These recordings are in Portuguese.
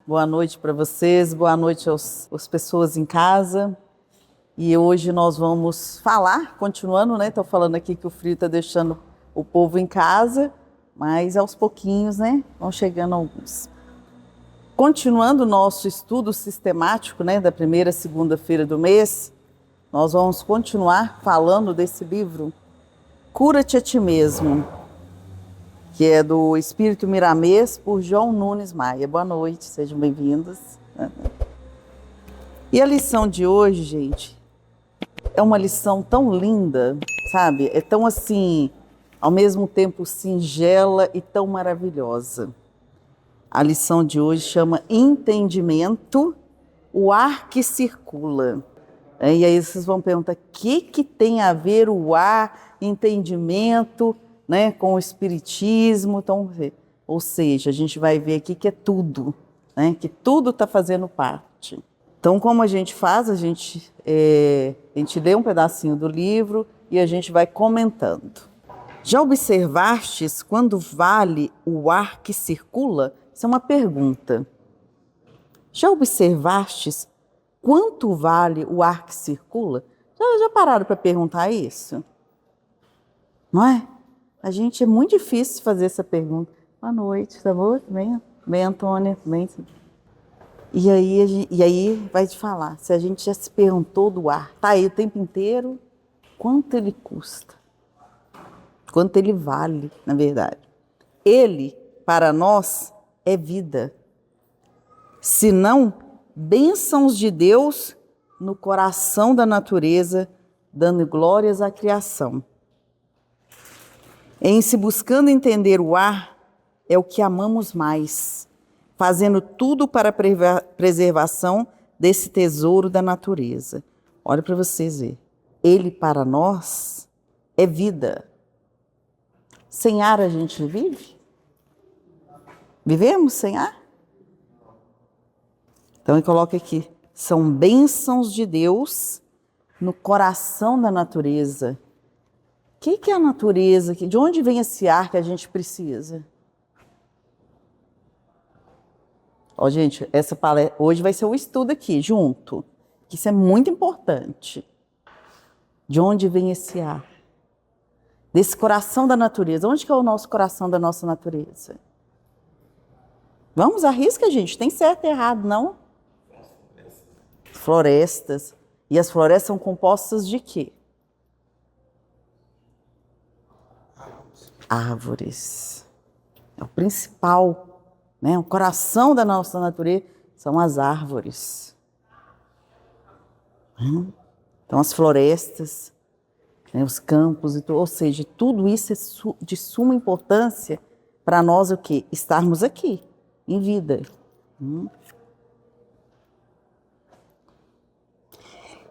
Boa noite para vocês, boa noite às pessoas em casa. E hoje nós vamos falar, continuando, né? Estou falando aqui que o frio está deixando o povo em casa, mas aos pouquinhos, né? Vão chegando alguns. Continuando o nosso estudo sistemático, né? Da primeira segunda-feira do mês, nós vamos continuar falando desse livro, Cura-te a Ti Mesmo, que é do Espírito Miramês, por João Nunes Maia. Boa noite, sejam bem-vindos. E a lição de hoje, gente, é uma lição tão linda, sabe? É tão assim, ao mesmo tempo singela e tão maravilhosa. A lição de hoje chama Entendimento, o ar que circula. E aí vocês vão perguntar, o que tem a ver o ar, entendimento, né, com o espiritismo? Então, ou seja, a gente vai ver aqui que é tudo, né, que tudo está fazendo parte. Então, como a gente faz? A gente lê um pedacinho do livro e a gente vai comentando. Já observastes quando vale o ar que circula? Isso é uma pergunta. Já observastes quanto vale o ar que circula? Já pararam para perguntar isso? Não é? A gente é muito difícil fazer essa pergunta. Boa noite, tá bom? Bem, Antônia, bem. E aí vai te falar, se a gente já se perguntou do ar, tá aí o tempo inteiro, quanto ele custa? Quanto ele vale, na verdade? Ele, para nós, é vida. Se não, bênçãos de Deus no coração da natureza, dando glórias à criação. Em se buscando entender o ar, é o que amamos mais, fazendo tudo para a preservação desse tesouro da natureza. Olha para vocês verem. Ele, para nós, é vida. Sem ar a gente vive? Vivemos sem ar? Então ele coloca aqui, são bênçãos de Deus no coração da natureza. O que é a natureza? De onde vem esse ar que a gente precisa? Ó, gente, essa palestra hoje vai ser um estudo aqui, junto. Isso é muito importante. De onde vem esse ar? Desse coração da natureza. Onde que é o nosso coração da nossa natureza? Vamos, arrisca, gente. Tem certo e errado, não? Florestas. E as florestas são compostas de quê? Árvores. É o principal. Né? O coração da nossa natureza são as árvores. Então, as florestas, né, os campos, ou seja, tudo isso é de suma importância para nós o quê? Estarmos aqui, em vida.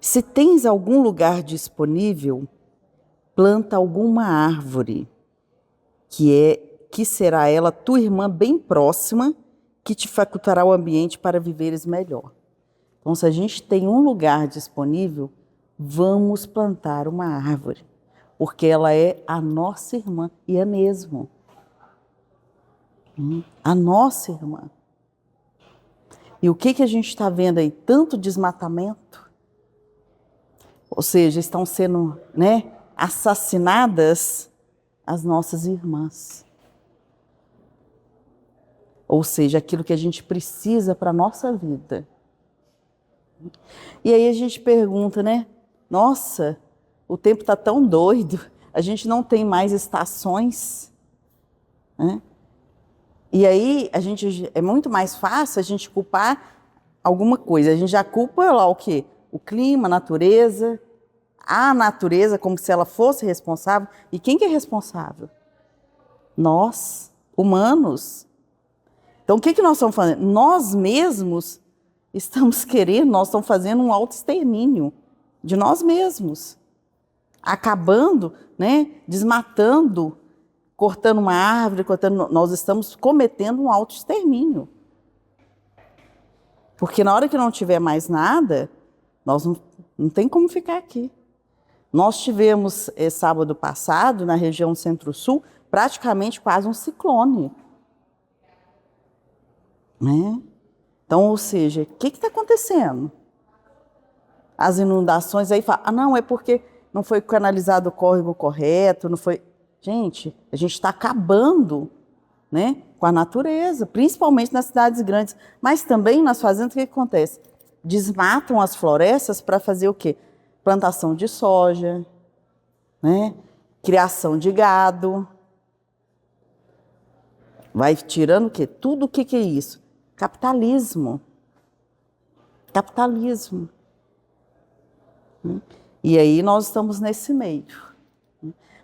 Se tens algum lugar disponível, planta alguma árvore, que será ela tua irmã bem próxima, que te facultará o ambiente para viveres melhor. Então, se a gente tem um lugar disponível, vamos plantar uma árvore, porque ela é a nossa irmã, e é mesmo. A nossa irmã. E o que a gente está vendo aí? Tanto desmatamento, ou seja, estão sendo, né, assassinadas as nossas irmãs. Ou seja, aquilo que a gente precisa para a nossa vida. E aí a gente pergunta, né? Nossa, o tempo está tão doido, a gente não tem mais estações, né? E aí é muito mais fácil a gente culpar alguma coisa. A gente já culpa lá o quê? O clima, a natureza como se ela fosse responsável. E quem que é responsável? Nós, humanos. Então, o que nós estamos fazendo? Nós mesmos nós estamos fazendo um autoextermínio de nós mesmos. Acabando, né, desmatando, cortando uma árvore, nós estamos cometendo um autoextermínio. Porque na hora que não tiver mais nada, nós não tem como ficar aqui. Nós tivemos, sábado passado, na região Centro-Sul, praticamente quase um ciclone. Né? Então, ou seja, o que está acontecendo? As inundações, aí fala, não, é porque não foi canalizado o córrego correto, não foi... Gente, a gente está acabando, né, com a natureza, principalmente nas cidades grandes, mas também nas fazendas, o que acontece? Desmatam as florestas para fazer o quê? Plantação de soja, né, criação de gado. Vai tirando o quê? Tudo o que é isso? Capitalismo. Capitalismo. E aí nós estamos nesse meio.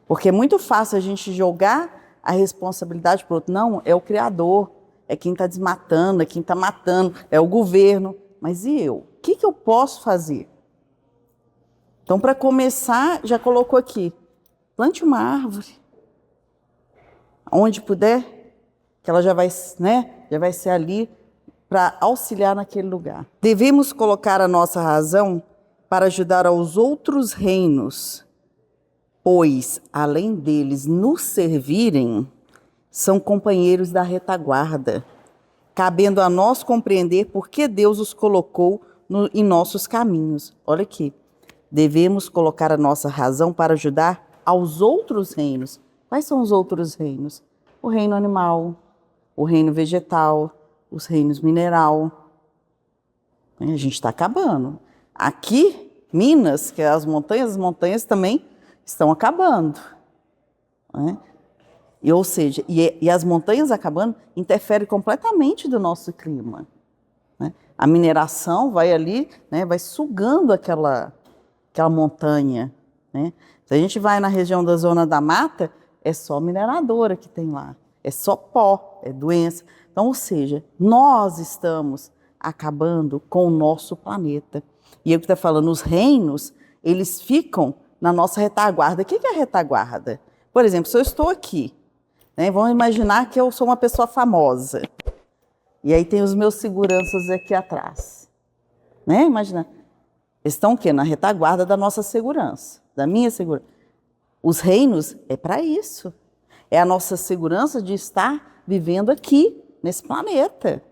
Porque é muito fácil a gente jogar a responsabilidade para o outro. Não, é o Criador, é quem está desmatando, é quem está matando, é o governo. Mas e eu? O que eu posso fazer? Então, para começar, já colocou aqui, plante uma árvore. Onde puder, que ela já vai, né, já vai ser ali para auxiliar naquele lugar. Devemos colocar a nossa razão para ajudar aos outros reinos, pois, além deles nos servirem, são companheiros da retaguarda, cabendo a nós compreender por que Deus os colocou em nossos caminhos. Olha aqui, devemos colocar a nossa razão para ajudar aos outros reinos. Quais são os outros reinos? O reino animal, o reino vegetal, os reinos mineral. A gente está acabando. Aqui, Minas, que é as montanhas também estão acabando. Né? Ou seja, e as montanhas acabando interferem completamente do nosso clima. Né? A mineração vai ali, né, vai sugando aquela montanha. Né? Se a gente vai na região da Zona da Mata, é só mineradora que tem lá. É só pó, é doença. Então, ou seja, nós estamos acabando com o nosso planeta. E eu que estou falando, os reinos, eles ficam na nossa retaguarda. O que é a retaguarda? Por exemplo, se eu estou aqui, né, vamos imaginar que eu sou uma pessoa famosa. E aí tem os meus seguranças aqui atrás. Né? Imagina. Eles estão o quê? Na retaguarda da nossa segurança, da minha segurança. Os reinos é para isso. É a nossa segurança de estar vivendo aqui, nesse planeta.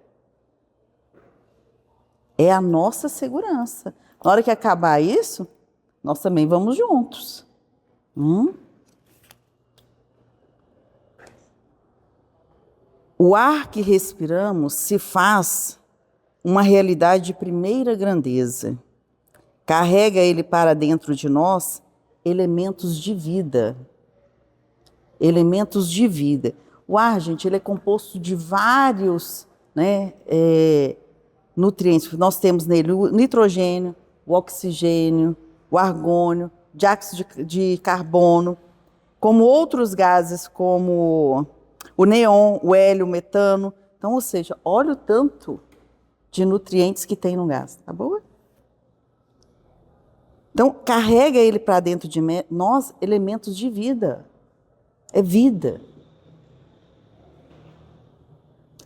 É a nossa segurança. Na hora que acabar isso, nós também vamos juntos. O ar que respiramos se faz uma realidade de primeira grandeza. Carrega ele para dentro de nós elementos de vida. Elementos de vida. O ar, gente, ele é composto de vários, né, nutrientes. Nós temos nele o nitrogênio, o oxigênio, o argônio, dióxido de carbono, como outros gases como o neon, o hélio, o metano. Então, ou seja, olha o tanto de nutrientes que tem no gás, tá bom? Então, carrega ele para dentro de nós elementos de vida. É vida.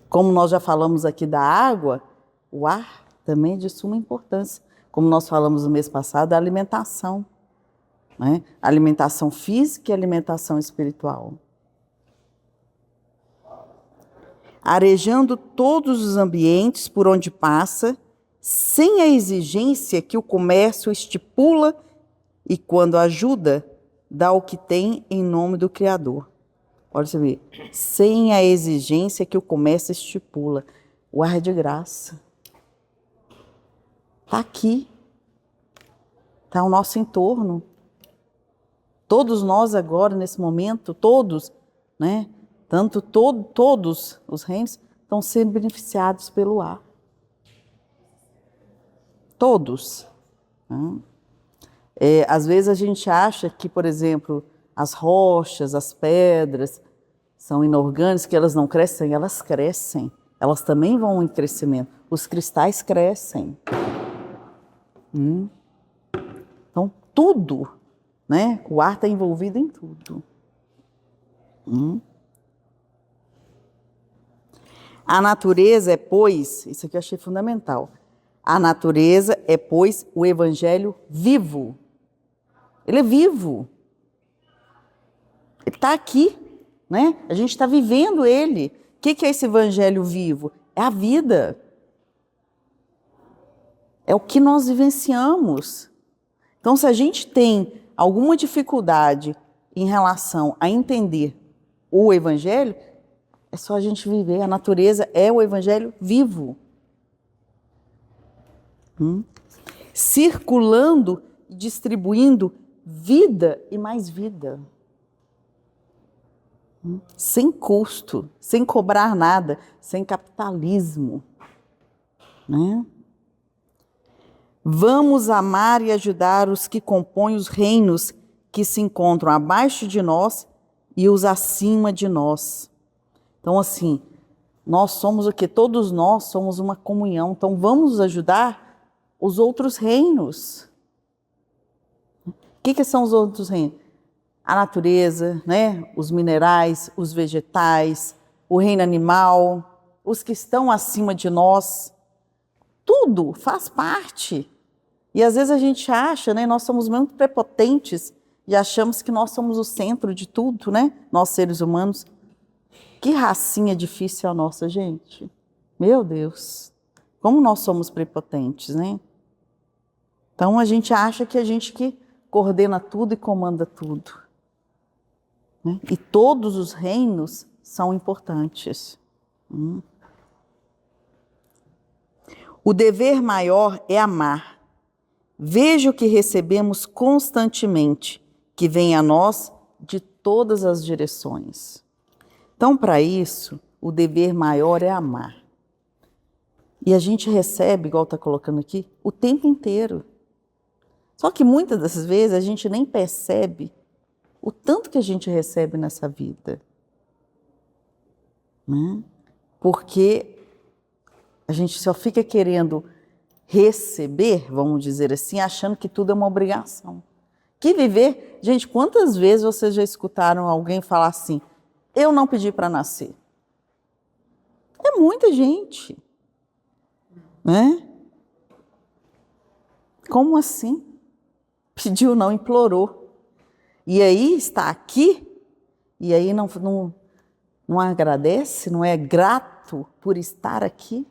Como nós já falamos aqui da água, o ar também é de suma importância. Como nós falamos no mês passado, a alimentação. Né? Alimentação física e alimentação espiritual. Arejando todos os ambientes por onde passa, sem a exigência que o comércio estipula e, quando ajuda, dá o que tem em nome do Criador. Pode você ver, sem a exigência que o comércio estipula. O ar é de graça. Está aqui. Está ao nosso entorno. Todos nós agora, nesse momento, todos, né? Todos os reinos estão sendo beneficiados pelo ar. Todos. Né? Às vezes a gente acha que, por exemplo, as rochas, as pedras são inorgânicas, que elas não crescem, elas crescem. Elas também vão em crescimento. Os cristais crescem. Então, tudo, né? O ar está envolvido em tudo. A natureza é, pois, isso aqui eu achei fundamental, a natureza é, pois, o evangelho vivo. Ele é vivo. Ele está aqui, né? A gente está vivendo ele. O que é esse evangelho vivo? É a vida. É o que nós vivenciamos. Então, se a gente tem alguma dificuldade em relação a entender o Evangelho, é só a gente viver. A natureza é o Evangelho vivo. Circulando e distribuindo vida e mais vida. Sem custo, sem cobrar nada, sem capitalismo. Né? Vamos amar e ajudar os que compõem os reinos que se encontram abaixo de nós e os acima de nós. Então, assim, nós somos o quê? Todos nós somos uma comunhão. Então, vamos ajudar os outros reinos. O que são os outros reinos? A natureza, né? Os minerais, os vegetais, o reino animal, os que estão acima de nós. Tudo faz parte. E às vezes a gente acha, né? Nós somos muito prepotentes e achamos que nós somos o centro de tudo, né? Nós seres humanos. Que racinha difícil a nossa, gente. Meu Deus. Como nós somos prepotentes, né? Então a gente acha que a gente que coordena tudo e comanda tudo. Né? E todos os reinos são importantes. O dever maior é amar. Veja o que recebemos constantemente, que vem a nós de todas as direções. Então, para isso, o dever maior é amar. E a gente recebe, igual está colocando aqui, o tempo inteiro. Só que muitas das vezes a gente nem percebe o tanto que a gente recebe nessa vida. Né? Porque a gente só fica querendo receber, vamos dizer assim, achando que tudo é uma obrigação. Que viver... Gente, quantas vezes vocês já escutaram alguém falar assim, eu não pedi para nascer? É muita gente. Né? Como assim? Pediu não, implorou. E aí está aqui, e aí não agradece, não é grato por estar aqui.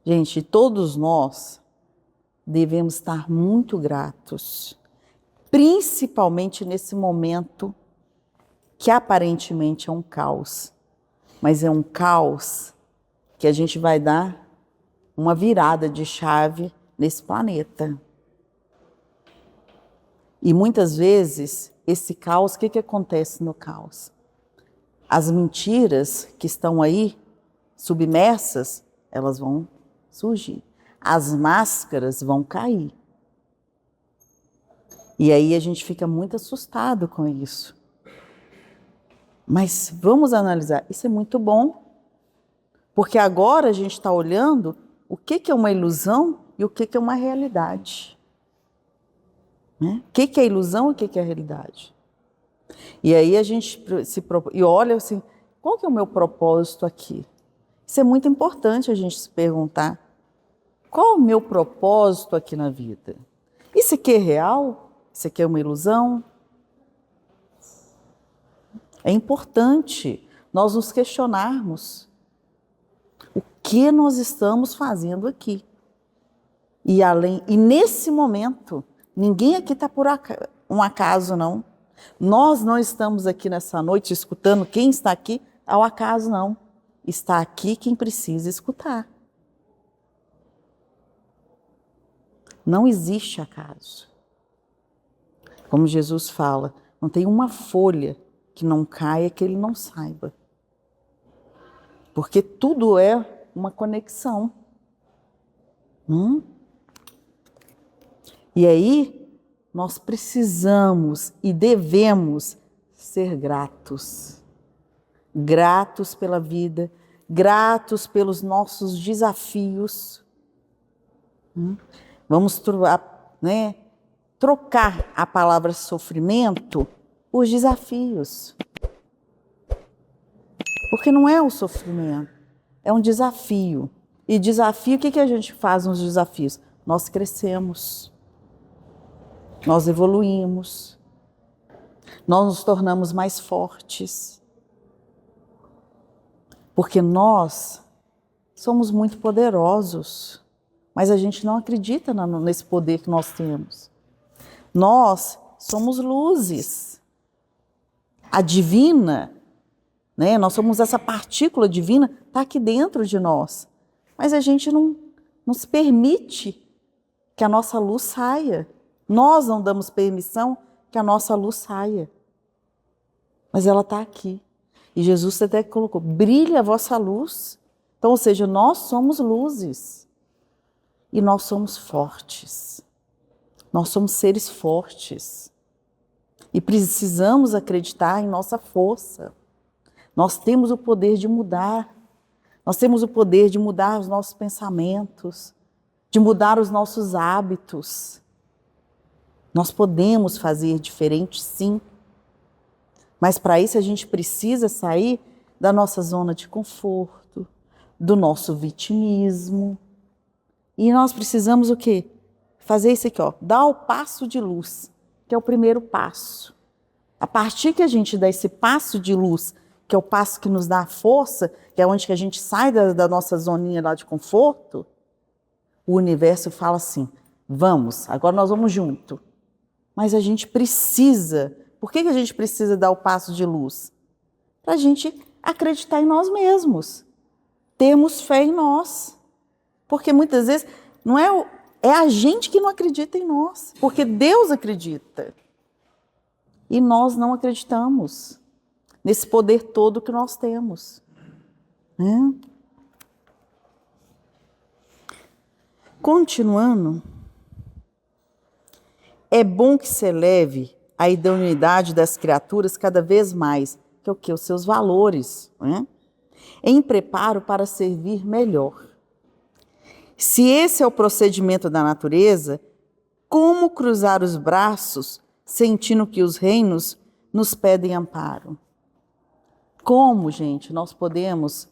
Gente, todos nós devemos estar muito gratos, principalmente nesse momento que aparentemente é um caos, mas é um caos que a gente vai dar uma virada de chave nesse planeta. E muitas vezes, esse caos, o que acontece no caos? As mentiras que estão aí, submersas, elas vão surgir. As máscaras vão cair. E aí a gente fica muito assustado com isso. Mas vamos analisar, isso é muito bom. Porque agora a gente está olhando o que é uma ilusão e o que é uma realidade. Né? O que é ilusão e o que é realidade? E aí a gente se propõe, e olha assim, qual que é o meu propósito aqui? Isso é muito importante a gente se perguntar. Qual é o meu propósito aqui na vida? Isso aqui é real? Isso aqui é uma ilusão? É importante nós nos questionarmos o que nós estamos fazendo aqui. E nesse momento, ninguém aqui está por um acaso, não. Nós não estamos aqui nessa noite escutando quem está aqui ao acaso, não. Está aqui quem precisa escutar. Não existe acaso. Como Jesus fala, não tem uma folha que não caia que ele não saiba. Porque tudo é uma conexão. E aí, nós precisamos e devemos ser gratos. Gratos pela vida, gratos pelos nossos desafios. Vamos trocar a palavra sofrimento por desafios. Porque não é o sofrimento, é um desafio. E desafio, o que a gente faz nos desafios? Nós crescemos. Nós evoluímos, nós nos tornamos mais fortes, porque nós somos muito poderosos, mas a gente não acredita nesse poder que nós temos. Nós somos luzes. A divina, né? Nós somos essa partícula divina, está aqui dentro de nós. Mas a gente não se permite que a nossa luz saia. Nós não damos permissão que a nossa luz saia. Mas ela está aqui. E Jesus até colocou, brilha a vossa luz. Então, ou seja, nós somos luzes. E nós somos fortes. Nós somos seres fortes. E precisamos acreditar em nossa força. Nós temos o poder de mudar. Nós temos o poder de mudar os nossos pensamentos, de mudar os nossos hábitos. Nós podemos fazer diferente, sim. Mas para isso a gente precisa sair da nossa zona de conforto, do nosso vitimismo. E nós precisamos o quê? Fazer isso aqui, ó, dar o passo de luz, que é o primeiro passo. A partir que a gente dá esse passo de luz, que é o passo que nos dá a força, que é onde que a gente sai da nossa zoninha lá de conforto, o universo fala assim, vamos, agora nós vamos junto. Mas a gente precisa, por que a gente precisa dar o passo de luz? Para a gente acreditar em nós mesmos, termos fé em nós. Porque muitas vezes não é a gente que não acredita em nós, porque Deus acredita. E nós não acreditamos nesse poder todo que nós temos. Né? Continuando, é bom que se eleve a idoneidade das criaturas cada vez mais, que é o quê? Os seus valores, né? Em preparo para servir melhor. Se esse é o procedimento da natureza, como cruzar os braços sentindo que os reinos nos pedem amparo? Como, gente, nós podemos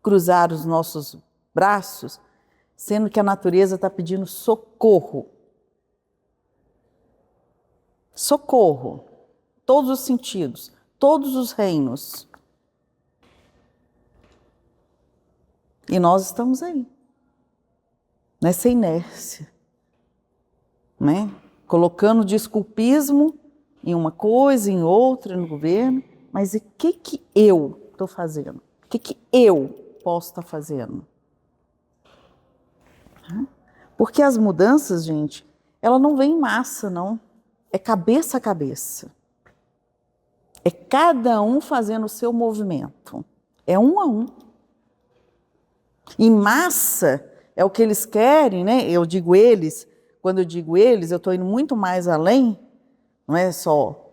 cruzar os nossos braços, sendo que a natureza está pedindo socorro? Socorro, todos os sentidos, todos os reinos. E nós estamos aí, nessa inércia, né? Colocando desculpismo em uma coisa, em outra, no governo. Mas o que eu estou fazendo? O que eu posso estar fazendo? Porque as mudanças, gente, ela não vem em massa, não. É cabeça a cabeça. É cada um fazendo o seu movimento. É um a um. Em massa, é o que eles querem, né? Eu digo eles, quando eu digo eles, eu estou indo muito mais além, não é só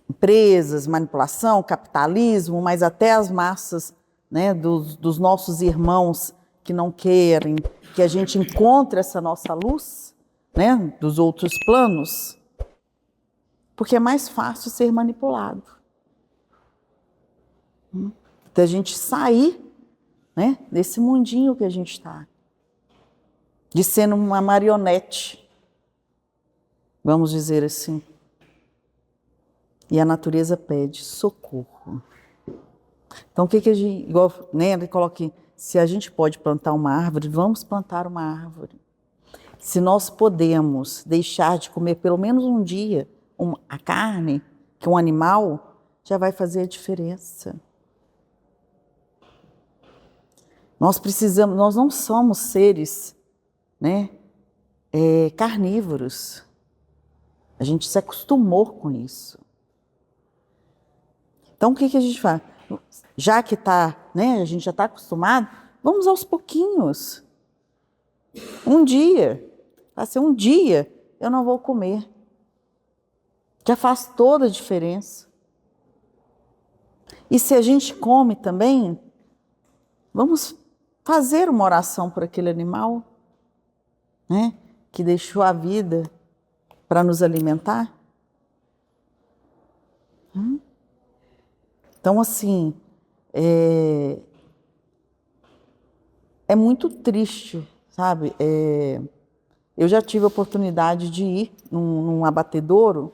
empresas, manipulação, capitalismo, mas até as massas, né, dos nossos irmãos que não querem que a gente encontre essa nossa luz, né, dos outros planos, porque é mais fácil ser manipulado. Da gente sair, né, desse mundinho que a gente está, de ser uma marionete, vamos dizer assim. E a natureza pede socorro. Então, o que a gente, igual, né, ele coloca aqui, se a gente pode plantar uma árvore, vamos plantar uma árvore. Se nós podemos deixar de comer pelo menos um dia a carne, que é um animal, já vai fazer a diferença. Nós precisamos, nós não somos seres, né, carnívoros. A gente se acostumou com isso. Então, o que a gente faz? Já que né, a gente já está acostumado, vamos aos pouquinhos. Um dia, assim, um dia eu não vou comer. Já faz toda a diferença. E se a gente come também, vamos fazer uma oração por aquele animal, né, que deixou a vida para nos alimentar. Então, assim, é muito triste, sabe? Eu já tive a oportunidade de ir num abatedouro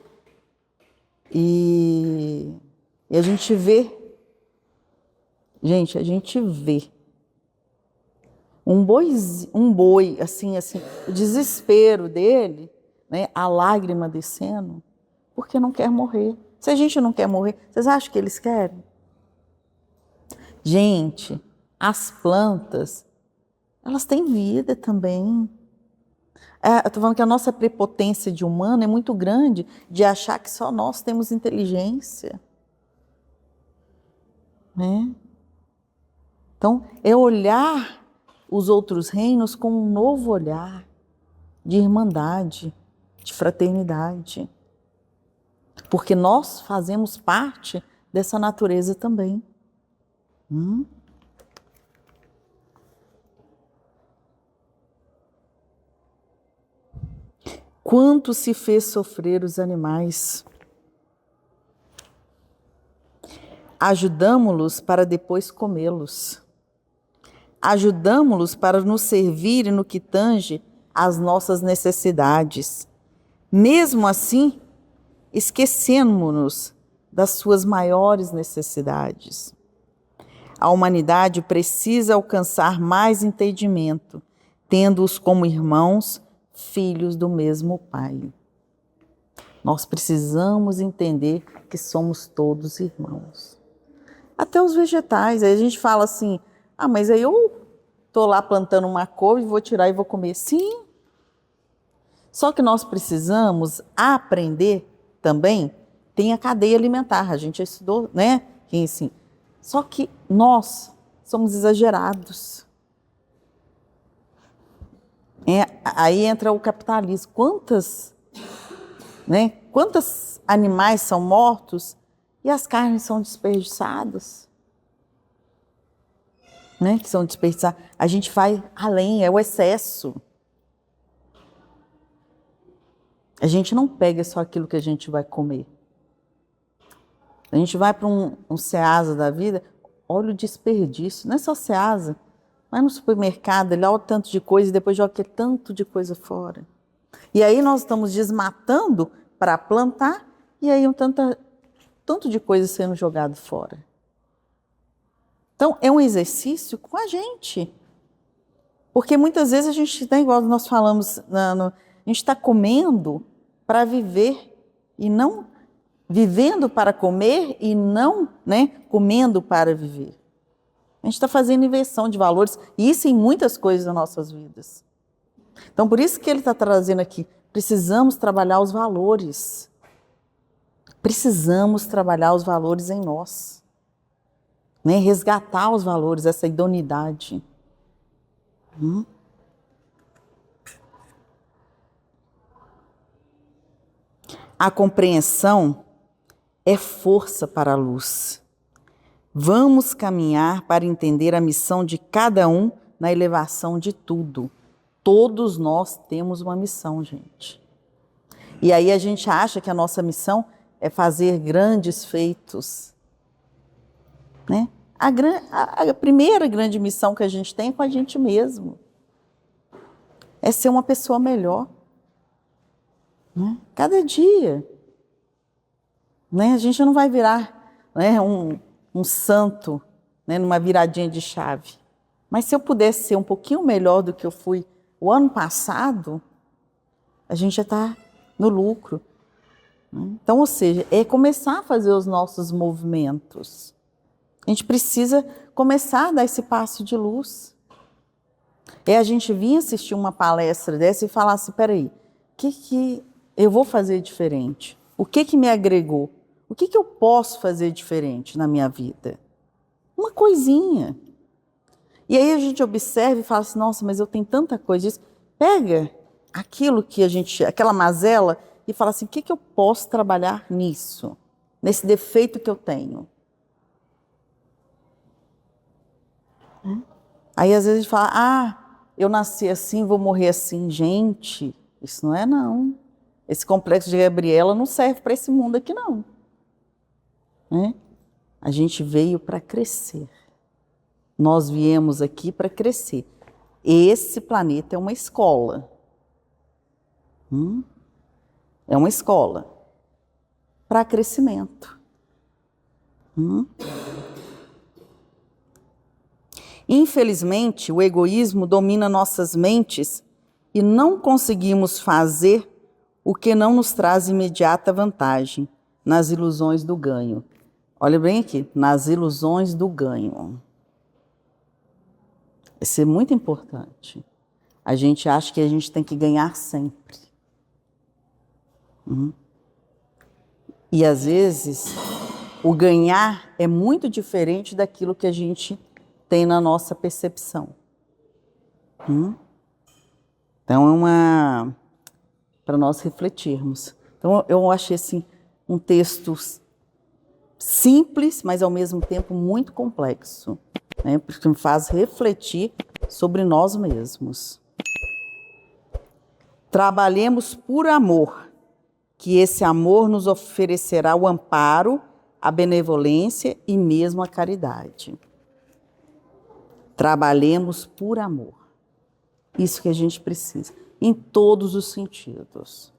e a gente vê Um boi, assim, o desespero dele, né, a lágrima descendo, porque não quer morrer. Se a gente não quer morrer, vocês acham que eles querem? Gente, as plantas, elas têm vida também. Eu estou falando que a nossa prepotência de humano é muito grande de achar que só nós temos inteligência. Né? Então, é olhar os outros reinos com um novo olhar de irmandade, de fraternidade. Porque nós fazemos parte dessa natureza também. Quanto se fez sofrer os animais? Ajudamo-los para depois comê-los. Ajudamo-los para nos servir no que tange às nossas necessidades. Mesmo assim, esquecemos-nos das suas maiores necessidades. A humanidade precisa alcançar mais entendimento, tendo-os como irmãos, filhos do mesmo Pai. Nós precisamos entender que somos todos irmãos. Até os vegetais, aí a gente fala assim, mas aí eu estou lá plantando uma couve, vou tirar e vou comer. Sim, só que nós precisamos aprender também, tem a cadeia alimentar, a gente estudou, né? Assim, só que nós somos exagerados. Aí entra o capitalismo. Quantos animais são mortos e as carnes são desperdiçadas? Que são desperdiçadas. A gente vai além, é o excesso. A gente não pega só aquilo que a gente vai comer. A gente vai para um Ceasa da vida, olha o desperdício, não é só Ceasa, vai no supermercado, olha o tanto de coisa e depois joga tanto de coisa fora. E aí nós estamos desmatando para plantar e aí tanto de coisa sendo jogado fora. Então é um exercício com a gente. Porque muitas vezes a gente está igual nós falamos, a gente está comendo para viver e não vivendo para comer e não comendo para viver. A gente está fazendo inversão de valores, e isso em muitas coisas das nossas vidas. Então, por isso que ele está trazendo aqui, precisamos trabalhar os valores. Precisamos trabalhar os valores em nós. Resgatar os valores, essa idoneidade. A compreensão é força para a luz. Vamos caminhar para entender a missão de cada um na elevação de tudo. Todos nós temos uma missão, gente. E aí a gente acha que a nossa missão é fazer grandes feitos. A primeira grande missão que a gente tem é com a gente mesmo. É ser uma pessoa melhor. Cada dia. A gente não vai virar um santo numa viradinha de chave. Mas se eu pudesse ser um pouquinho melhor do que eu fui o ano passado, a gente já está no lucro. Então, ou seja, é começar a fazer os nossos movimentos. A gente precisa começar a dar esse passo de luz. A gente vir assistir uma palestra dessa e falar assim, peraí, o que eu vou fazer diferente? O que me agregou? O que eu posso fazer diferente na minha vida? Uma coisinha. E aí a gente observa e fala assim, nossa, mas eu tenho tanta coisa disso. Pega aquilo que aquela mazela e fala assim, o que eu posso trabalhar nisso? Nesse defeito que eu tenho? Aí às vezes a gente fala, eu nasci assim, vou morrer assim. Gente, isso não é não. Esse complexo de Gabriela não serve para esse mundo aqui não. A gente veio para crescer. Nós viemos aqui para crescer. Esse planeta é uma escola. É uma escola para crescimento. Infelizmente, o egoísmo domina nossas mentes e não conseguimos fazer o que não nos traz imediata vantagem, nas ilusões do ganho. Olha bem aqui, nas ilusões do ganho. Isso é muito importante. A gente acha que a gente tem que ganhar sempre. E às vezes, o ganhar é muito diferente daquilo que a gente tem na nossa percepção. Então, para nós refletirmos. Então, eu achei assim, um texto simples, mas ao mesmo tempo muito complexo, né? Porque me faz refletir sobre nós mesmos. Trabalhemos por amor, que esse amor nos oferecerá o amparo, a benevolência e mesmo a caridade. Trabalhemos por amor. Isso que a gente precisa, em todos os sentidos.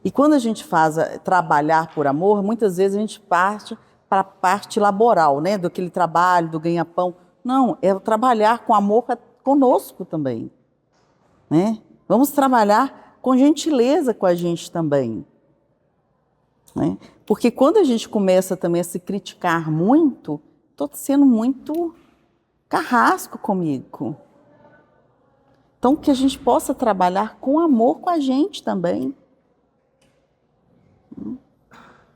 E quando a gente faz trabalhar por amor, muitas vezes a gente parte para a parte laboral, né? Do aquele trabalho, do ganha-pão. Não, é trabalhar com amor conosco também, né? Vamos trabalhar com gentileza com a gente também, né? Porque quando a gente começa também a se criticar muito, estou sendo muito carrasco comigo. Então, que a gente possa trabalhar com amor com a gente também.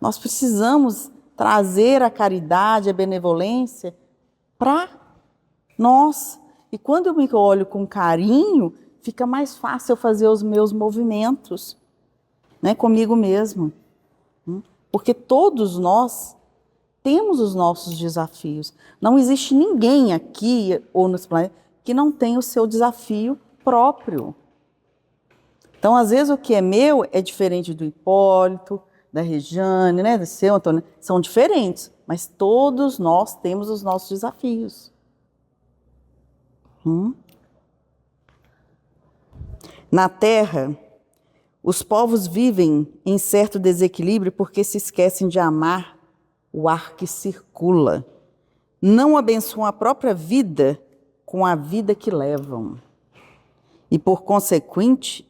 Nós precisamos trazer a caridade, a benevolência para nós. E quando eu me olho com carinho, fica mais fácil eu fazer os meus movimentos, né, comigo mesmo. Porque todos nós temos os nossos desafios. Não existe ninguém aqui ou nesse planeta que não tenha o seu desafio próprio. Então, às vezes, o que é meu é diferente do Hipólito, da Rejane, né, do seu Antônio. São diferentes, mas todos nós temos os nossos desafios. Na Terra, os povos vivem em certo desequilíbrio porque se esquecem de amar o ar que circula. Não abençoam a própria vida com a vida que levam. E, por conseguinte,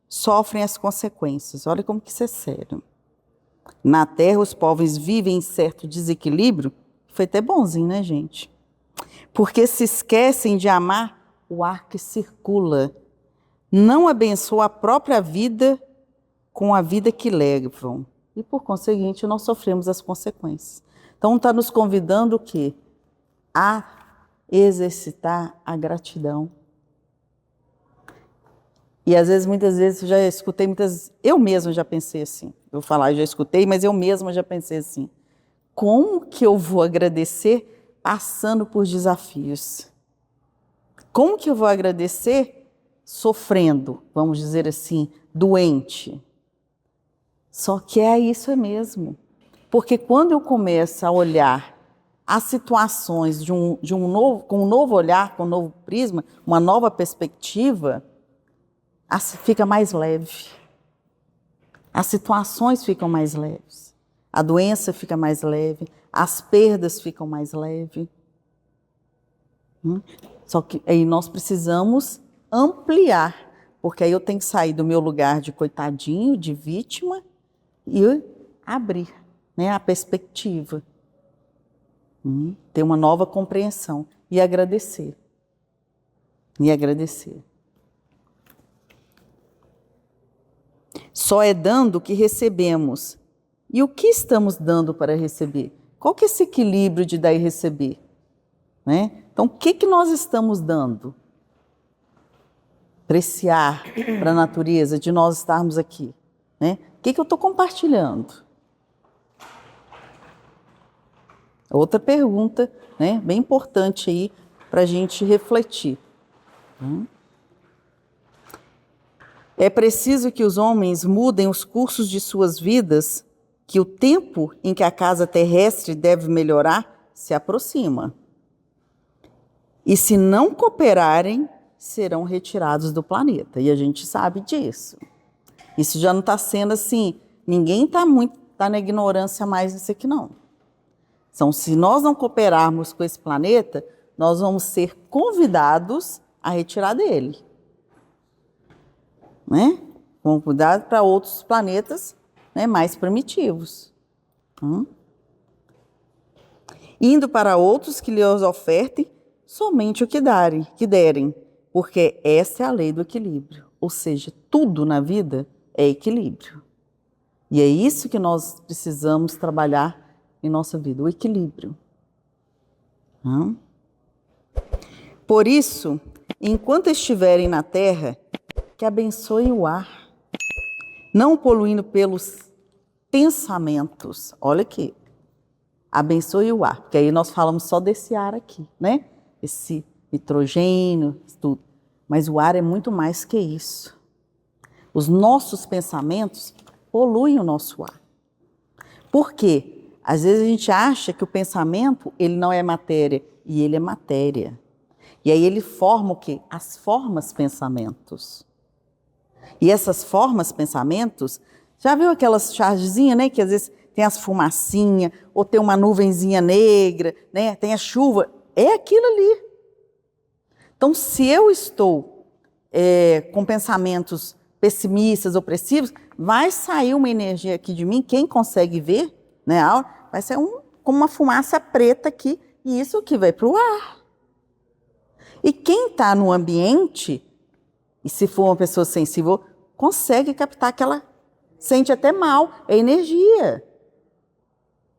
sofrem as consequências. Olha como que isso é sério. Na Terra, os povos vivem em certo desequilíbrio. Foi até bonzinho, né, gente? Porque se esquecem de amar o ar que circula. Não abençoam a própria vida com a vida que levam. E, por conseguinte, nós sofremos as consequências. Então, está nos convidando o quê? A exercitar a gratidão. E às vezes, muitas vezes, já escutei, eu mesma já pensei assim. Eu falar, já escutei, mas eu mesma já pensei assim. Como que eu vou agradecer passando por desafios? Como que eu vou agradecer sofrendo, vamos dizer assim, doente? Só que é isso mesmo. Porque quando eu começo a olhar as situações com um novo olhar, com um novo prisma, uma nova perspectiva, fica mais leve. As situações ficam mais leves. A doença fica mais leve. As perdas ficam mais leves. Só que aí nós precisamos ampliar, porque aí eu tenho que sair do meu lugar de coitadinho, de vítima, e abrir, né, a perspectiva. Ter uma nova compreensão e agradecer. E agradecer. Só é dando o que recebemos. E o que estamos dando para receber? Qual que é esse equilíbrio de dar e receber? Né? Então, o que nós estamos dando? Apreciar para a natureza de nós estarmos aqui. Né? O que eu estou compartilhando? Outra pergunta, né, bem importante aí para a gente refletir. É preciso que os homens mudem os cursos de suas vidas, que o tempo em que a casa terrestre deve melhorar se aproxima. E se não cooperarem, serão retirados do planeta. E a gente sabe disso. Isso já não está sendo assim, ninguém está na ignorância mais nisso aqui, não. Então, se nós não cooperarmos com esse planeta, nós vamos ser convidados a retirar dele. Né? Convidados para outros planetas, né, mais primitivos. Indo para outros que lhes ofertem somente o que derem, porque essa é a lei do equilíbrio. Ou seja, tudo na vida é equilíbrio. E é isso que nós precisamos trabalhar em nossa vida, o equilíbrio. Por isso, enquanto estiverem na terra, que abençoe o ar, não poluindo pelos pensamentos. Olha aqui, abençoe o ar, porque aí nós falamos só desse ar aqui, né? Esse nitrogênio, tudo. Mas o ar é muito mais que isso. Os nossos pensamentos poluem o nosso ar. Por quê? Às vezes a gente acha que o pensamento, ele não é matéria, e ele é matéria. E aí ele forma o quê? As formas pensamentos. E essas formas pensamentos, já viu aquelas chargezinhas, né? Que às vezes tem as fumacinhas, ou tem uma nuvenzinha negra, né? Tem a chuva. É aquilo ali. Então, se eu estou com pensamentos pessimistas, opressivos, vai sair uma energia aqui de mim, quem consegue ver, né? Vai ser como uma fumaça preta aqui, e isso que vai para o ar. E quem está no ambiente, e se for uma pessoa sensível, consegue captar aquela... Sente até mal, é energia.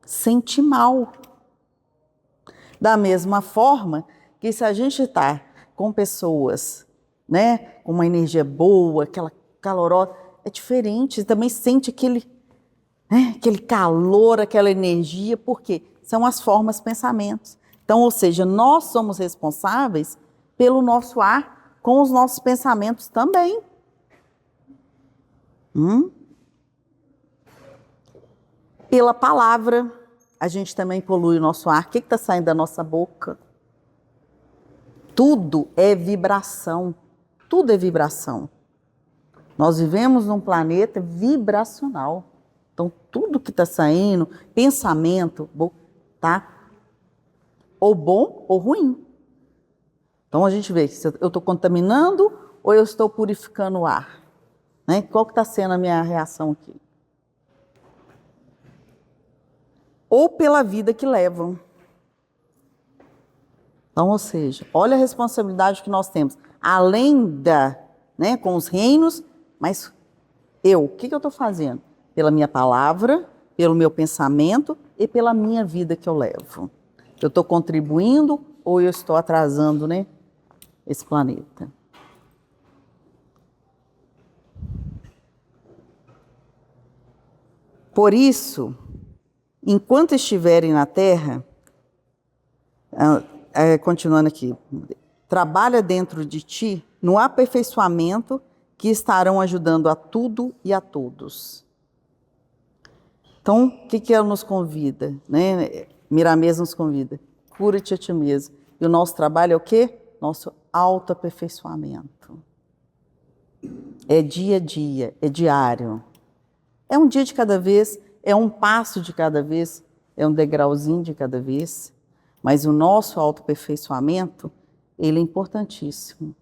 Sente mal. Da mesma forma que se a gente está com pessoas, né, com uma energia boa, aquela calorosa, é diferente, você também sente aquele calor, aquela energia, porque são as formas pensamentos. Então, ou seja, nós somos responsáveis pelo nosso ar com os nossos pensamentos também. Pela palavra, a gente também polui o nosso ar. O que está saindo da nossa boca? Tudo é vibração. Tudo é vibração. Nós vivemos num planeta vibracional. Então, tudo que está saindo, pensamento, tá? Ou bom ou ruim. Então, a gente vê se eu estou contaminando ou eu estou purificando o ar. Né? Qual que está sendo a minha reação aqui? Ou pela vida que levam. Então, ou seja, olha a responsabilidade que nós temos. Além com os reinos, mas o que eu estou fazendo? Pela minha palavra, pelo meu pensamento e pela minha vida que eu levo. Eu estou contribuindo ou eu estou atrasando, esse planeta? Por isso, enquanto estiverem na Terra, continuando aqui, trabalha dentro de ti no aperfeiçoamento que estarão ajudando a tudo e a todos. Então, o que ela nos convida? Miramês nos convida, cura-te a ti mesmo. E o nosso trabalho é o quê? Nosso autoaperfeiçoamento. É dia a dia, é diário. É um dia de cada vez, é um passo de cada vez, é um degrauzinho de cada vez. Mas o nosso autoaperfeiçoamento, ele é importantíssimo.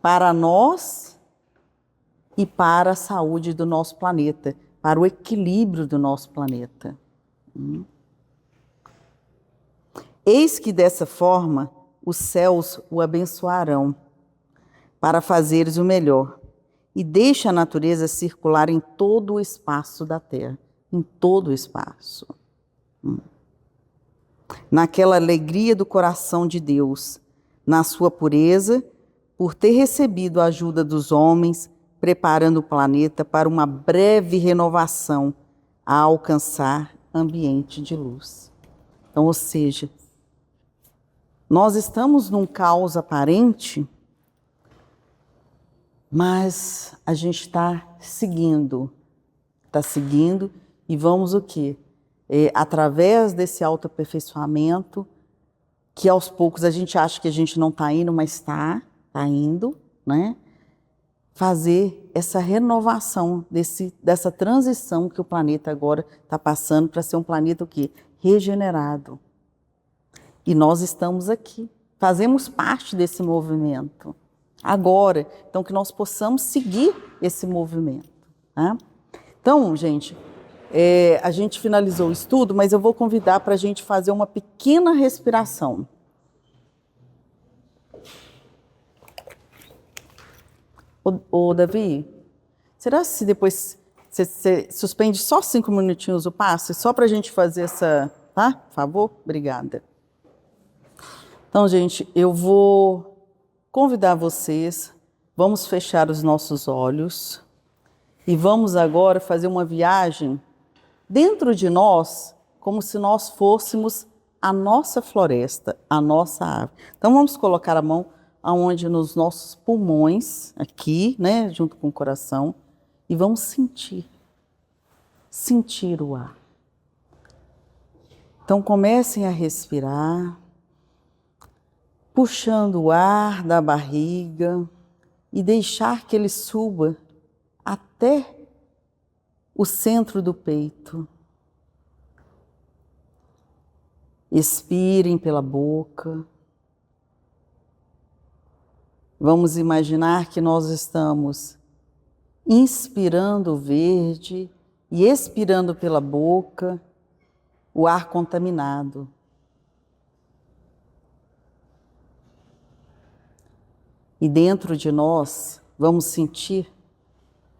Para nós e para a saúde do nosso planeta, para o equilíbrio do nosso planeta. Eis que dessa forma os céus o abençoarão para fazeres o melhor e deixa a natureza circular em todo o espaço da Terra, em todo o espaço. Naquela alegria do coração de Deus, na sua pureza, por ter recebido a ajuda dos homens, preparando o planeta para uma breve renovação a alcançar ambiente de luz. Então, ou seja, nós estamos num caos aparente, mas a gente está seguindo e vamos o quê? Através desse autoaperfeiçoamento, que aos poucos a gente acha que a gente não está indo, mas está indo, fazer essa renovação, dessa transição que o planeta agora está passando para ser um planeta o quê? Regenerado. E nós estamos aqui, fazemos parte desse movimento. Agora, então que nós possamos seguir esse movimento. Tá? Então, gente, a gente finalizou o estudo, mas eu vou convidar para a gente fazer uma pequena respiração. Ô Davi, será se depois você suspende só 5 minutinhos o passe, só para a gente fazer essa, tá? Por favor? Obrigada. Então, gente, eu vou convidar vocês, vamos fechar os nossos olhos e vamos agora fazer uma viagem dentro de nós, como se nós fôssemos a nossa floresta, a nossa árvore. Então, vamos colocar a mão aonde nos nossos pulmões, aqui, né, junto com o coração, e vamos sentir o ar. Então comecem a respirar, puxando o ar da barriga e deixar que ele suba até o centro do peito. Expirem pela boca. Vamos imaginar que nós estamos inspirando o verde e expirando pela boca o ar contaminado. E dentro de nós, vamos sentir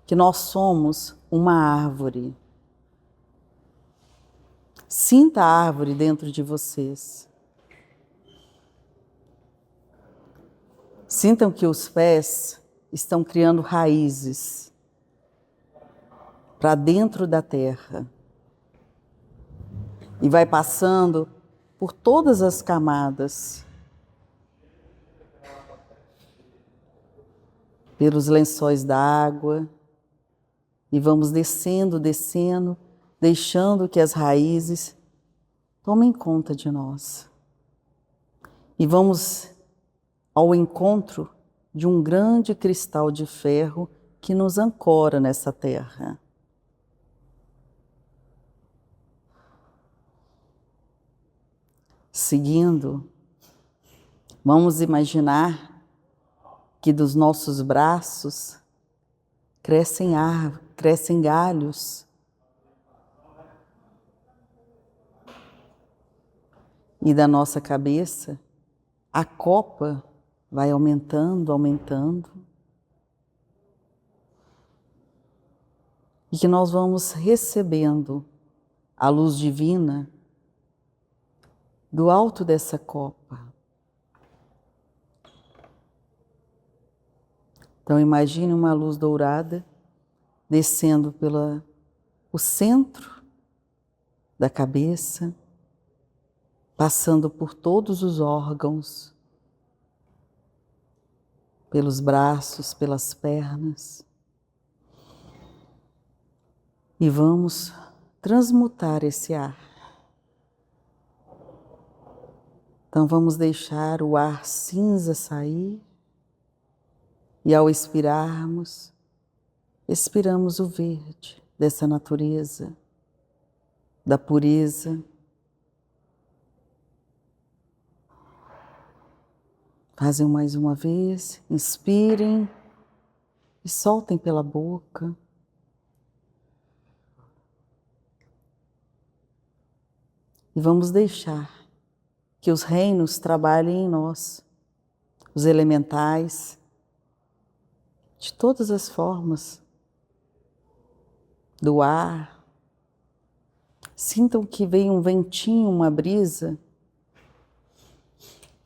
que nós somos uma árvore. Sinta a árvore dentro de vocês. Sintam que os pés estão criando raízes para dentro da terra. E vai passando por todas as camadas. Pelos lençóis d'água. E vamos descendo, deixando que as raízes tomem conta de nós. E vamos ao encontro de um grande cristal de ferro que nos ancora nessa terra. Seguindo, vamos imaginar que dos nossos braços crescem galhos. E da nossa cabeça, a copa vai aumentando. E que nós vamos recebendo a luz divina do alto dessa copa. Então imagine uma luz dourada descendo pelo centro da cabeça, passando por todos os órgãos, pelos braços, pelas pernas. E vamos transmutar esse ar. Então vamos deixar o ar cinza sair e ao expirarmos, expiramos o verde dessa natureza, da pureza. Fazem mais uma vez, inspirem e soltem pela boca. E vamos deixar que os reinos trabalhem em nós, os elementais, de todas as formas, do ar. Sintam que vem um ventinho, uma brisa,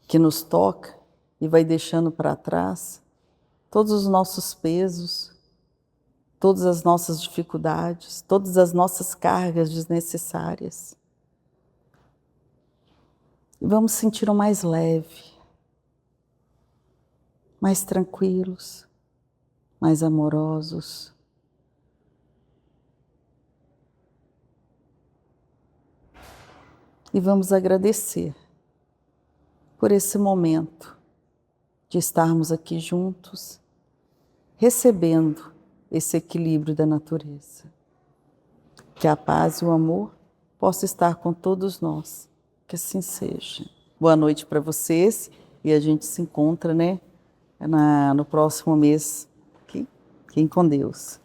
que nos toca e vai deixando para trás todos os nossos pesos, todas as nossas dificuldades, todas as nossas cargas desnecessárias. E vamos sentir o mais leve, mais tranquilos, mais amorosos. E vamos agradecer por esse momento de estarmos aqui juntos, recebendo esse equilíbrio da natureza. Que a paz e o amor possam estar com todos nós. Que assim seja. boa noite para vocês e a gente se encontra, né, no próximo mês. Fiquem com Deus.